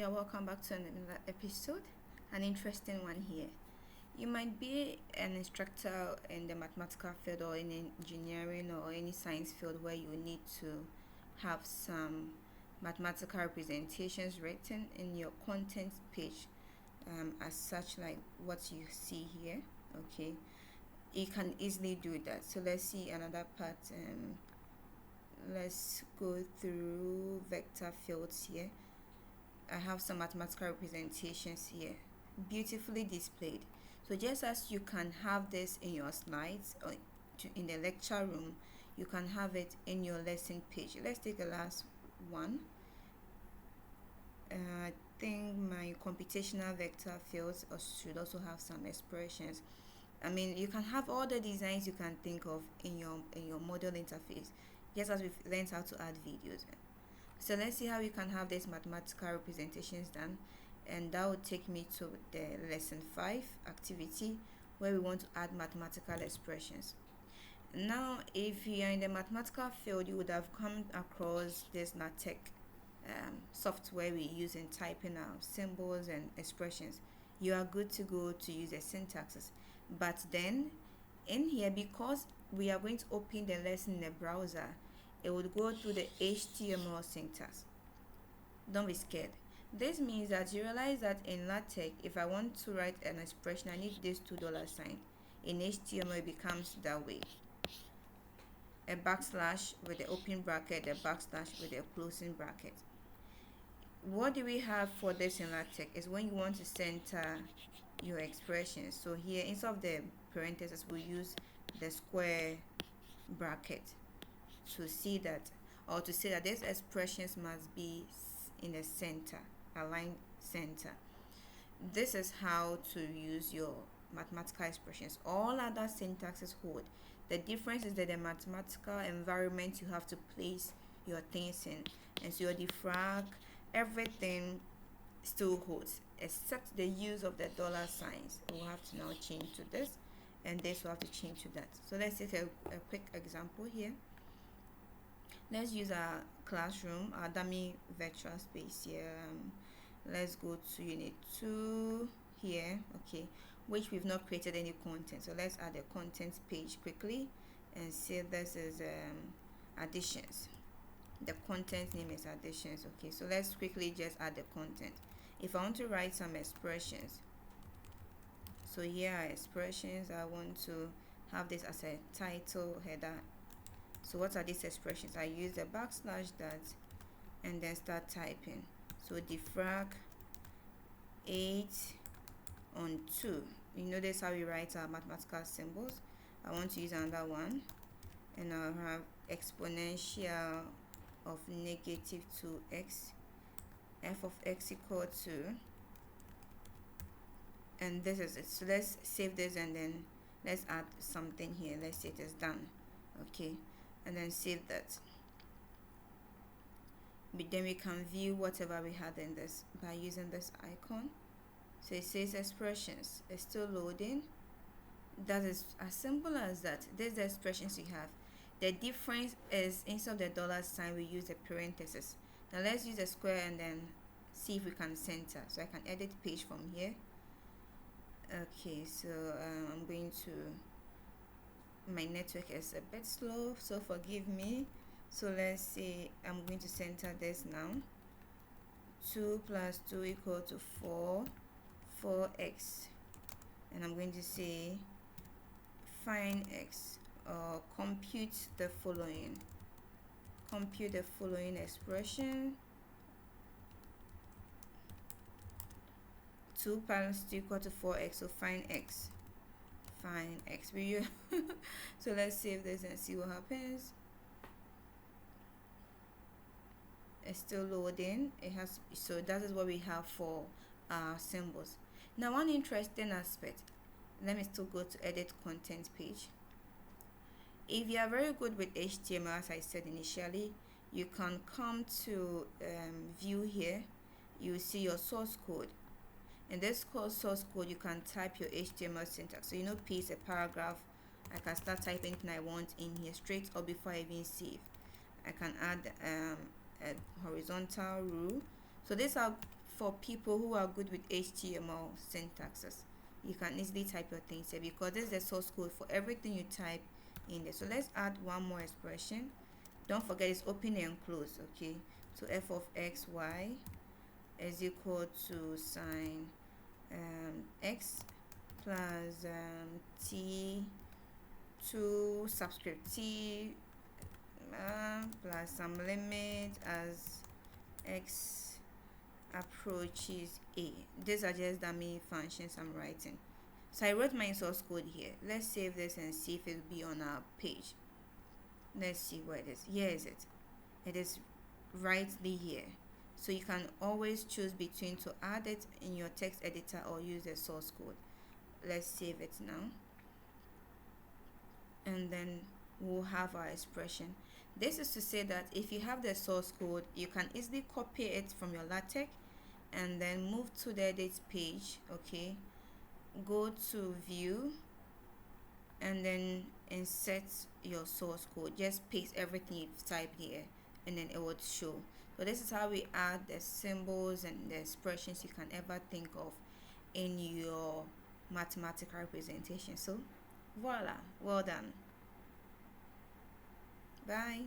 welcome back to another episode. An interesting one here. You might be an instructor in the mathematical field or in engineering or any science field where you need to have some mathematical representations written in your content page, as such, like what you see here. Okay, you can easily do that. So let's see another part. Let's go through vector fields here. I have some mathematical representations here, beautifully displayed. So just as you can have this in your slides or in the lecture room, you can have it in your lesson page. Let's take the last one. I think my computational vector fields should also have some expressions. I mean, you can have all the designs you can think of in your model interface, just as we've learned how to add videos. So let's see how you can have these mathematical representations done, and that will take me to the lesson 5 activity where we want to add mathematical expressions. Now, if you are in the mathematical field, you would have come across this LaTeX software we use in typing out symbols and expressions. You are good to go to use the syntaxes. But then in here, because we are going to open the lesson in the browser, it would go through the HTML syntax. Don't be scared. This means that you realize that in LaTeX, if I want to write an expression, I need this $sign. In HTML, it becomes that way. A backslash with the open bracket, a backslash with the closing bracket. What do we have for this in LaTeX is when you want to center your expressions. So here, instead of the parentheses, we use the square bracket to see that, or to say that these expressions must be in the center, aligned center. This is how to use your mathematical expressions. All other syntaxes hold. The difference is that the mathematical environment you have to place your things in, and so your defrag, everything still holds, except the use of the $signs. We'll have to now change to this, and this will have to change to that. So let's take a quick example here. Let's use our classroom, our dummy virtual space here. Let's go to unit 2 here, okay, which we've not created any content. So let's add a content page quickly and say this is additions. The content name is additions. Okay, so let's quickly just add the content. If I want to write some expressions, so here are expressions. I want to have this as a title header. So what are these expressions? I use the backslash that and then start typing. So defrag 8 on 2. You notice how we write our mathematical symbols. I want to use another one, and I'll have exponential of negative 2x, f of x equal to, and this is it. So let's save this and then let's add something here. Let's say it is done. Okay, and then save that. But then we can view whatever we had in this by using this icon. So it says expressions. It's still loading. That is as simple as that. These are the expressions you have. The difference is instead of the $sign, we use the parentheses. Now let's use a square and then see if we can center. So I can edit page from here. Okay, so I'm going to, my network is a bit slow, so forgive me. So let's say I'm going to center this now. 2 plus 2 equal to 4, 4x. And I'm going to say find x, or compute the following. Compute the following expression. 2 plus 2 equal to 4x, so find x. Find x. So let's save this and see what happens. It's still loading. It has, so that is what we have for our symbols. Now, one interesting aspect, let me still go to edit content page. If you are very good with HTML, as I said initially, you can come to view here. You will see your source code. In this source code, you can type your HTML syntax. So you know, piece, a paragraph. I can start typing anything I want in here straight up before I even save. I can add a horizontal rule. So these are for people who are good with HTML syntaxes. You can easily type your things here because this is the source code for everything you type in there. So let's add one more expression. Don't forget it's open and close. Okay, so f of x y is equal to sine x plus t to subscript t plus some limit as x approaches a. These are just the main functions I'm writing. So I wrote my source code here. Let's save this and see if it will be on our page. Let's see where it is. Here is it. It is rightly here. So you can always choose between to add it in your text editor or use the source code. Let's save it now. And then we'll have our expression. This is to say that if you have the source code, you can easily copy it from your LaTeX and then move to the edit page. Okay, go to view and then insert your source code. Just paste everything you've typed here and then it would show. So this is how we add the symbols and the expressions you can ever think of in your mathematical representation. So voila, well done. Bye.